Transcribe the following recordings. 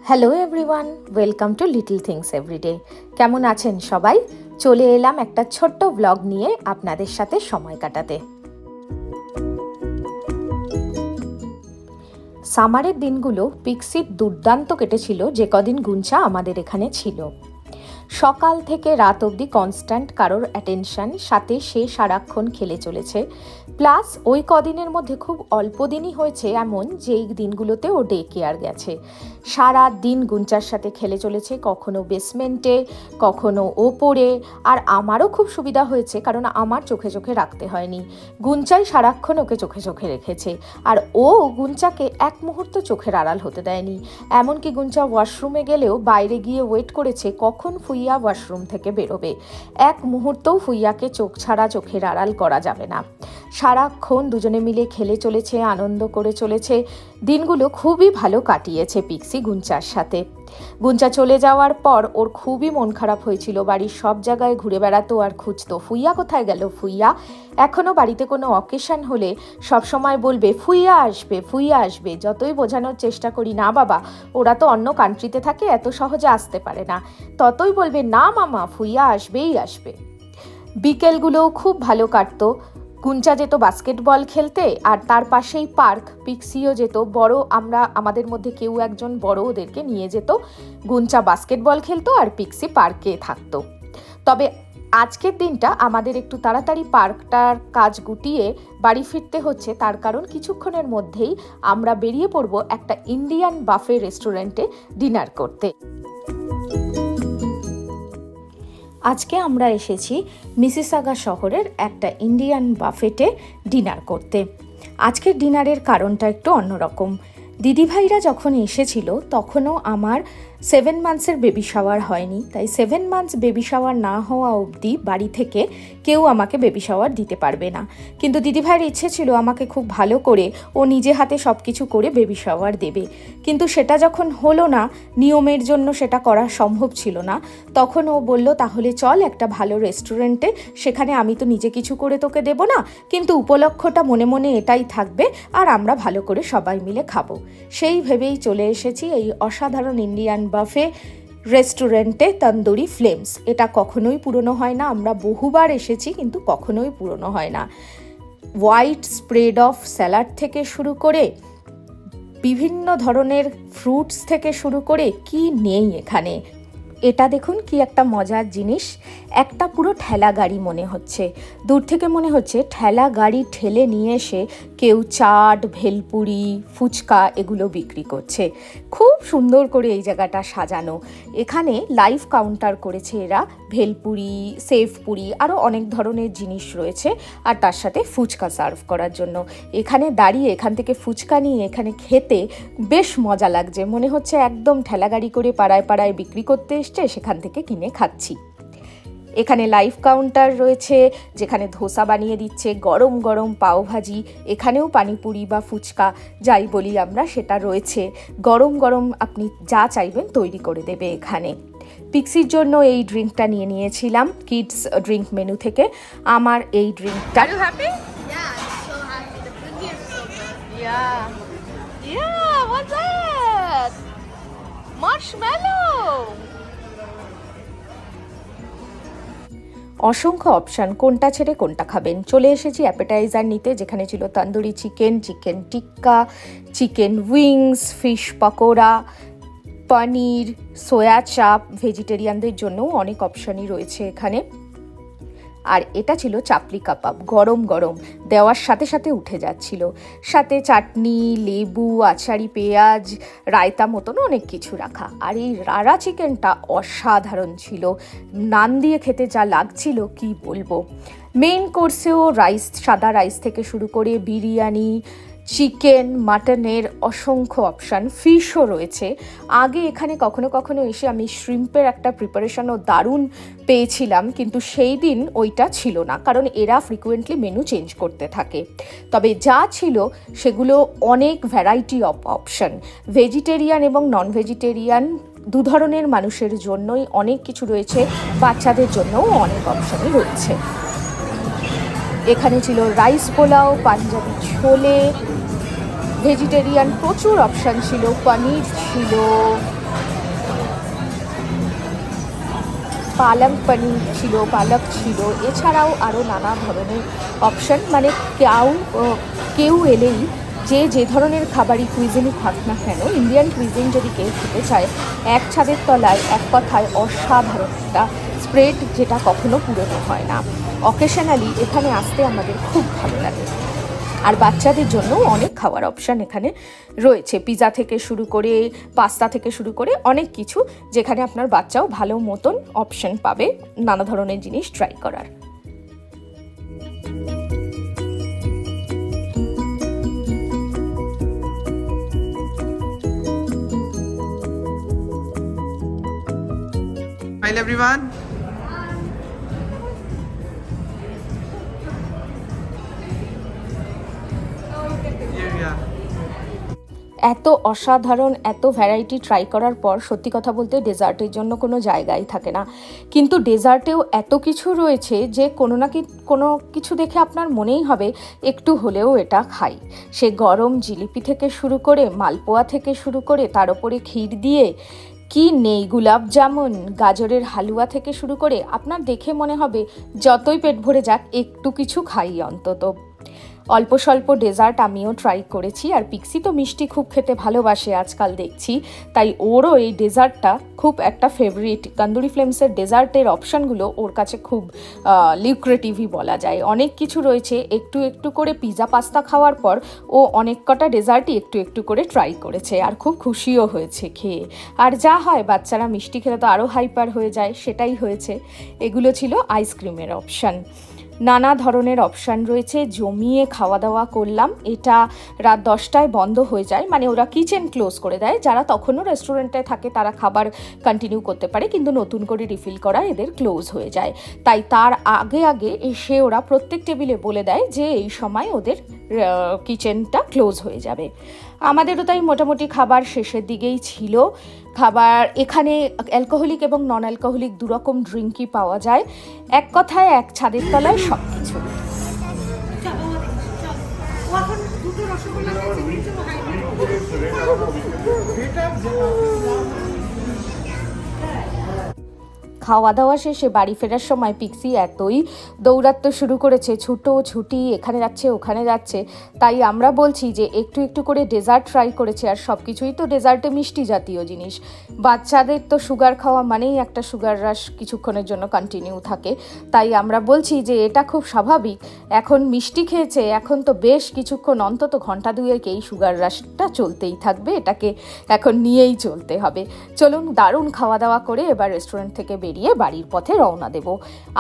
Hello everyone, welcome to little things everyday. কেমন আছেন সবাই? চলে এলাম একটা ছোট্ট ব্লগ নিয়ে আপনাদের সাথে সময় কাটাতে। সামারের দিনগুলো পিক্সির দুর্দান্ত কেটেছিল যে কদিন গুঞ্চা আমাদের এখানে ছিল। সকাল থেকে রাত অবধি কনস্ট্যান্ট কারোর অ্যাটেনশন, সাথে সে সারাক্ষণ খেলে চলেছে। প্লাস ওই কদিনের মধ্যে খুব অল্প দিনই হয়েছে এমন যে এই দিনগুলোতে ও ডে কেয়ার গেছে। সারা দিন গুঞ্চার সাথে খেলে চলেছে, কখনো বেসমেন্টে, কখনো ওপরে। আর আমারও খুব সুবিধা হয়েছে, কারণ আমার চোখে চোখে রাখতে হয়নি। গুঞ্চাই সারাক্ষণ ওকে চোখে চোখে রেখেছে, আর ও গুঞ্চাকে এক মুহূর্ত চোখের আড়াল হতে দেয়নি। এমনকি গুঞ্চা ওয়াশরুমে গেলেও বাইরে গিয়ে ওয়েট করেছে কখন ফুইয়া ওয়াশরুম থেকে বেরোবে। এক মুহূর্তও ফুইয়াকে চোখ ছাড়া চোখের আড়াল করা যাবে না। সারাক্ষণ দুজনে মিলে খেলে চলেছে, আনন্দ করে চলেছে। দিনগুলো খুবই ভালো কাটিয়েছে পিক্সি গুঞ্চার সাথে। গুঞ্চা চলে যাওয়ার পর ওর খুবই মন খারাপ হয়েছিল। বাড়ির সব জায়গায় ঘুরে বেড়াতো আর খুঁজতো ফুইয়া কোথায় গেল ফুইয়া। এখনও বাড়িতে কোনো অকেশন হলে সবসময় বলবে ফুইয়া আসবে, ফুইয়া আসবে। যতই বোঝানোর চেষ্টা করি না বাবা, ওরা তো অন্য কান্ট্রিতে থাকে, এত সহজে আসতে পারে না, ততই বলবে না মামা, ফুইয়া আসবেই আসবে। বিকেলগুলোও খুব ভালো কাটতো। গুঞ্চা যেত বাস্কেটবল খেলতে, আর তার পাশেই পার্ক। পিক্সিও যেত, আমাদের মধ্যে কেউ একজন বড় ওদেরকে নিয়ে যেত। গুঞ্চা বাস্কেটবল খেলতো আর পিক্সি পার্কে থাকতো। তবে আজকের দিনটা আমাদের একটু তাড়াতাড়ি পার্কটার কাজ গুটিয়ে বাড়ি ফিরতে হচ্ছে, তার কারণ কিছুক্ষণের মধ্যেই আমরা বেরিয়ে পড়ব একটা ইন্ডিয়ান বাফে রেস্টুরেন্টে ডিনার করতে। আজকে আমরা এসেছি মিসিসাগা শহরের একটা ইন্ডিয়ান বাফেটে ডিনার করতে। আজকের ডিনারের কারণটা একটু অন্যরকম। দিদিভাইরা যখন এসেছিল তখনও আমার 7 মান্থসের বেবি শাওয়ার হয়নি, তাই 7 মান্থস বেবি শাওয়ার না হওয়া অবধি বাড়ি থেকে কেউ আমাকে বেবি শাওয়ার দিতে পারবে না। কিন্তু দিদিভাইয়ের ইচ্ছে ছিল আমাকে খুব ভালো করে ও নিজে হাতে সব কিছু করে বেবি শাওয়ার দেবে। কিন্তু সেটা যখন হলো না, নিয়মের জন্য সেটা করা সম্ভব ছিল না, তখন ও বলল তাহলে চল একটা ভালো রেস্টুরেন্টে, সেখানে আমি তো নিজে কিছু করে তোকে দেবো না, কিন্তু উপলক্ষটা মনে মনে এটাই থাকবে, আর আমরা ভালো করে সবাই মিলে খাবো। সেই ভেবেই চলে এসেছি এই অসাধারণ ইন্ডিয়ান বাফে রেস্টুরেন্টে, তন্দুরি ফ্লেমস। এটা কখনোই পুরনো হয় না, আমরা বহুবার এসেছি কিন্তু কখনোই পুরনো হয় না। হোয়াইট স্প্রেড অফ স্যালাড থেকে শুরু করে বিভিন্ন ধরনের ফ্রুটস থেকে শুরু করে কি নেই এখানে। এটা দেখুন কি একটা মজার জিনিস, একটা পুরো ঠেলা গাড়ি মনে হচ্ছে, দূর থেকে মনে হচ্ছে ঠেলা গাড়ি ঠেলে নিয়ে এসে কেউ চাট, ভেলপুরি, ফুচকা এগুলো বিক্রি করছে। খুব সুন্দর করে এই জায়গাটা সাজানো। এখানে লাইভ কাউন্টার করেছে এরা, ভেলপুরি, সেভপুরি, আরও অনেক ধরনের জিনিস রয়েছে, আর তার সাথে ফুচকা সার্ভ করার জন্য। এখানে দাঁড়িয়ে এখান থেকে ফুচকা নিয়ে এখানে খেতে বেশ মজা লাগছে, মনে হচ্ছে একদম ঠেলা গাড়ি করে পাড়ায় পাড়ায় বিক্রি করতে এসছে, সেখান থেকে কিনে খাচ্ছি। এখানে লাইভ কাউন্টার রয়েছে যেখানে ধোসা বানিয়ে দিচ্ছে, গরম গরম পাওভাজি, এখানেও পানিপুরি বা ফুচকা যাই বলি আমরা সেটা রয়েছে। গরম গরম আপনি যা চাইবেন তৈরি করে দেবে এখানে। পিক্সির জন্য এই ড্রিঙ্কটা নিয়ে নিয়েছিলাম কিডস ড্রিঙ্ক মেনু থেকে। আমার এই ড্রিঙ্কটা অসংখ্য অপশান, কোনটা ছেড়ে কোনটা খাবেন। চলে এসেছি অ্যাপেটাইজার নিতে, যেখানে ছিল তন্দুরি চিকেন, চিকেন টিক্কা, চিকেন উইংস, ফিশ পকোড়া, পনির, সোয়া চাপ। ভেজিটেরিয়ানদের জন্যও অনেক অপশানই রয়েছে এখানে। আর এটা ছিল চাপলি কাবাব, গরম গরম দেওয়ার সাথে সাথে উঠে যাচ্ছিল, সাথে চাটনি, লেবু, আচারি, পেঁয়াজ, রায়তা মতন অনেক কিছু রাখা। আর এই রাড়া চিকেনটা অসাধারণ ছিল, নান দিয়ে খেতে যা লাগছিল কি বলবো। মেইন কোর্সেও রাইস, সাদা রাইস থেকে শুরু করে বিরিয়ানি, চিকেন, মাটনের অসংখ্য অপশান, ফিশও রয়েছে। আগে এখানে কখনো কখনো এসে আমি শ্রিম্পের একটা প্রিপারেশনও দারুণ পেয়েছিলাম, কিন্তু সেই দিন ওইটা ছিল না, কারণ এরা ফ্রিকুয়েন্টলি মেনু চেঞ্জ করতে থাকে। তবে যা ছিল সেগুলো অনেক ভ্যারাইটি অফ অপশান, ভেজিটেরিয়ান এবং নন ভেজিটেরিয়ান দু ধরনের মানুষের জন্যই অনেক কিছু রয়েছে, বাচ্চাদের জন্যও অনেক অপশানই রয়েছে। এখানে ছিল রাইস পোলাও, পাঞ্জাবি ছোলে, ভেজিটেরিয়ান প্রচুর অপশান ছিল, পনির ছিল, পালক পনির ছিল, পালক ছিল, এছাড়াও আরও নানা ধরনের অপশান। মানে কেউ এলেই যে ধরনের খাবারই কুইজিনই থাক না কেন, ইন্ডিয়ান কুইজিন যদি কেউ খেতে চায়, এক ছাদের তলায় এক কথায় অসাধারণ একটা স্প্রেড, যেটা কখনো পুরনো হয় না। অকেশনালি এখানে আসতে আমাদের খুব ভালো লাগে। আর বাচ্চাদের জন্য অনেক খাওয়ার অপশান এখানে রয়েছে, পিৎজা থেকে শুরু করে, পাস্তা থেকে শুরু করে অনেক কিছু, যেখানে আপনার বাচ্চাও ভালো মতন অপশান পাবে নানা ধরনের জিনিস ট্রাই করার। Smile everyone. Here we are. এত অসাধারণ এত ভ্যারাইটি ট্রাই করার পর সত্যি কথা বলতে ডেজার্টের জন্য কোনো জায়গাই থাকে না। কিন্তু ডেজার্টেও এত কিছু রয়েছে যে কোনো কিছু দেখে আপনার মনেই হবে একটু হলেও এটা খাই। সে গরম জিলিপি থেকে শুরু করে, মালপোয়া থেকে শুরু করে, তার উপরে ক্ষীর দিয়ে কি নেই, গুলাব জামুন, গাজরের হালুয়া থেকে শুরু করে, আপনার দেখে মনে হবে যতই পেট ভরে যাক একটু কিছু খাই অন্তত। অল্প স্বল্প ডেজার্ট আমিও ট্রাই করেছি, আর পিক্সি তো মিষ্টি খুব খেতে ভালোবাসে আজকাল দেখছি, তাই ওরও এই ডেজার্টটা খুব একটা ফেভারিট। তন্দুরি ফ্লেমসের ডেজার্টের অপশানগুলো ওর কাছে খুব লিউক্রেটিভই বলা যায়। অনেক কিছু রয়েছে, একটু একটু করে পিৎজা পাস্তা খাওয়ার পর ও অনেক কটা ডেজার্টই একটু একটু করে ট্রাই করেছে, আর খুব খুশিও হয়েছে খেয়ে। আর যা হয়, বাচ্চারা মিষ্টি খেলে তো আরও হাইপার হয়ে যায়, সেটাই হয়েছে। এগুলো ছিল আইসক্রিমের অপশান। নানা ধরনের অপশান রয়েছে, জমিয়ে খাওয়া দাওয়া করলাম। এটা রাত 10টায় বন্ধ হয়ে যায়, মানে ওরা কিচেন ক্লোজ করে দেয়। যারা তখনও রেস্টুরেন্টে থাকে তারা খাবার কন্টিনিউ করতে পারে, কিন্তু নতুন করে রিফিল করা এদের ক্লোজ হয়ে যায়। তাই তার আগে আগে এসে ওরা প্রত্যেক টেবিলে বলে দেয় যে এই সময় ওদের কিচেনটা ক্লোজ হয়ে যাবে। আমাদেরও তাই মোটামুটি খাবার শেষের দিকেই ছিল। খাবার এখানে অ্যালকোহলিক এবং নন অ্যালকোহলিক দুরকম ড্রিঙ্কই পাওয়া যায়। এক কথায় এক ছাদের তলায় সব কিছু। খাওয়া দাওয়া শেষে বাড়ি ফেরার সময় পিক্সি এতই দৌড়াতে শুরু করেছে, ছুটি, এখানে যাচ্ছে ওখানে যাচ্ছে। তাই আমরা বলছি যে একটু একটু করে ডেজার্ট ট্রাই করেছে, আর সব কিছুই তো ডেজার্টে মিষ্টি জাতীয় জিনিস। বাচ্চাদের তো সুগার খাওয়া মানেই একটা সুগার রাশ কিছুক্ষণের জন্য কন্টিনিউ থাকে, তাই আমরা বলছি যে এটা খুব স্বাভাবিক। এখন মিষ্টি খেয়েছে, এখন তো বেশ কিছুক্ষণ, অন্তত ঘন্টা দুয়েক এই সুগার রাশটা চলতেই থাকবে, এটাকে এখন নিয়েই চলতে হবে। চলুন, দারুণ খাওয়া দাওয়া করে এবার রেস্টুরেন্ট থেকে বেরিয়ে বাড়ির পথে রওনা দেব।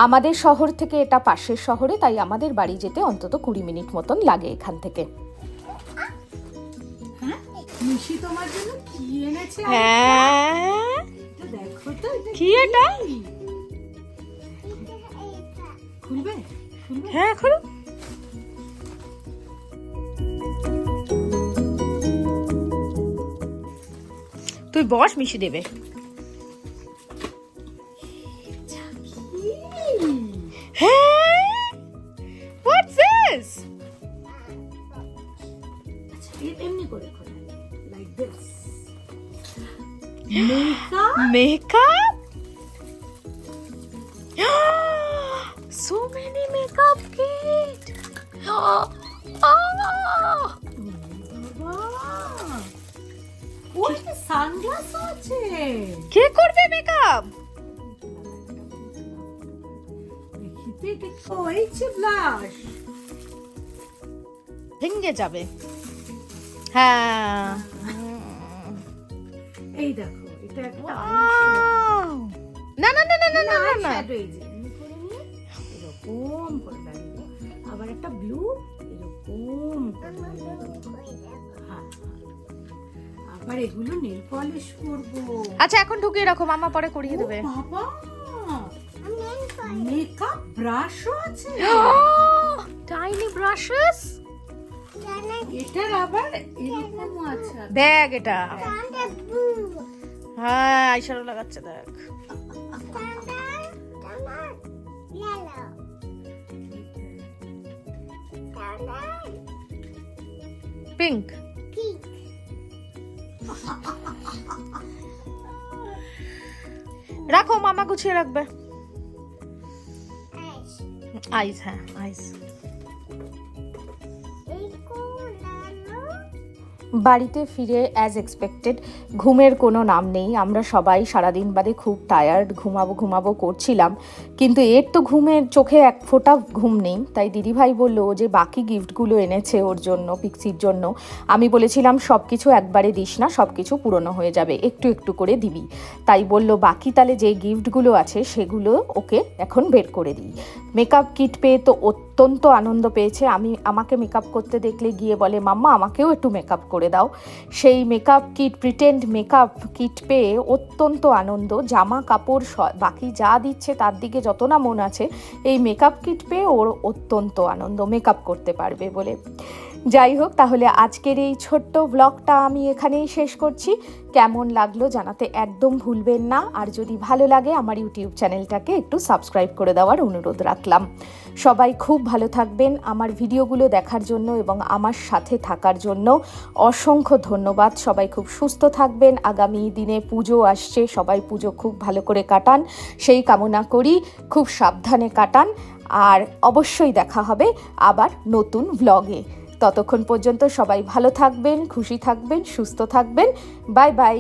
আমাদের শহর থেকে এটা পাশের শহরে, তাই আমাদের বাড়ি যেতে অন্তত 20 মিনিট মতন লাগে এখান থেকে। মিশি তোমার জন্য কি এনেছে? হ্যাঁ, দেখো তো কি এটা? খুলবে? হ্যাঁ, খুলো। তুই বস, মিশি দেবে। What's this? এমনি করে খোলা, like this. Makeup? So many makeup kit. ওই সানগ্লাস আছে। কে করবে মেকআপ? দেখিতে দেখো, এই যে ব্লাশ ভেঙে যাবে। হ্যাঁ, এই দেখো, এটা একটা না না না না না না না, এরকম করে লাগিয়ে, আবার একটা ব্লু এরকম আবার এগুলো নেল পলিশ করবো। আচ্ছা, এখন ঢুকিয়ে রাখো, মামা পরে করিয়ে দেবে। বাবা, মেকআপ ব্রাশও আছে, টাইনি ব্রাশেস। এটার আবার এরকম আছে দেখ এটা। হ্যাঁ, আইশ্যাডো লাগাচ্ছে, দেখ। পিঙ্ক। রাখো, মামা গুছিয়ে রাখবে। আইস, হ্যাঁ আইস। বাড়িতে ফিরে অ্যাজ এক্সপেক্টেড ঘুমের কোনো নাম নেই। আমরা সবাই সারাদিন বাদে খুব টায়ার্ড, ঘুমাবো করছিলাম, কিন্তু এর তো ঘুমের চোখে এক ফোঁটা ঘুম নেই। তাই দিদিভাই বললো যে বাকি গিফটগুলো এনেছে ওর জন্য, পিক্সির জন্য। আমি বলেছিলাম সব কিছু একবারে দিস না, সব কিছু পুরনো হয়ে যাবে, একটু একটু করে দিবি। তাই বলল বাকি তাহলে যে গিফটগুলো আছে সেগুলো ওকে এখন বের করে দিই। মেকআপ কিট পেয়ে তো অত্যন্ত আনন্দ পেয়েছে। আমাকে মেকআপ করতে দেখলে গিয়ে বলে মাম্মা আমাকেও একটু মেকআপ করে দাও। সেই makeup kit, pretend makeup kit পেয়ে অত্যন্ত আনন্দ। জামা কাপড় বাকি যা দিচ্ছে তার দিকে যত না মন আছে, এই মেকআপ কিট পেয়ে ওর অত্যন্ত আনন্দ, মেকআপ করতে পারবে বলে। যাই হোক, তাহলে আজকের এই ছোট্ট ব্লগটা আমি এখানেই শেষ করছি। কেমন লাগলো জানাতে একদম ভুলবেন না। আর যদি ভালো লাগে আমার ইউটিউব চ্যানেলটাকে একটু সাবস্ক্রাইব করে দেওয়ার অনুরোধ রাখলাম। সবাই খুব ভালো থাকবেন। আমার ভিডিওগুলো দেখার জন্য এবং আমার সাথে থাকার জন্য অসংখ্য ধন্যবাদ। সবাই খুব সুস্থ থাকবেন। আগামী দিনে পুজো আসছে, সবাই পুজো খুব ভালো করে কাটান সেই কামনা করি। খুব সাবধানে কাটান। আর অবশ্যই দেখা হবে আবার নতুন ব্লগে। ততক্ষণ পর্যন্ত সবাই ভালো থাকবেন, খুশি থাকবেন, সুস্থ থাকবেন। Bye bye.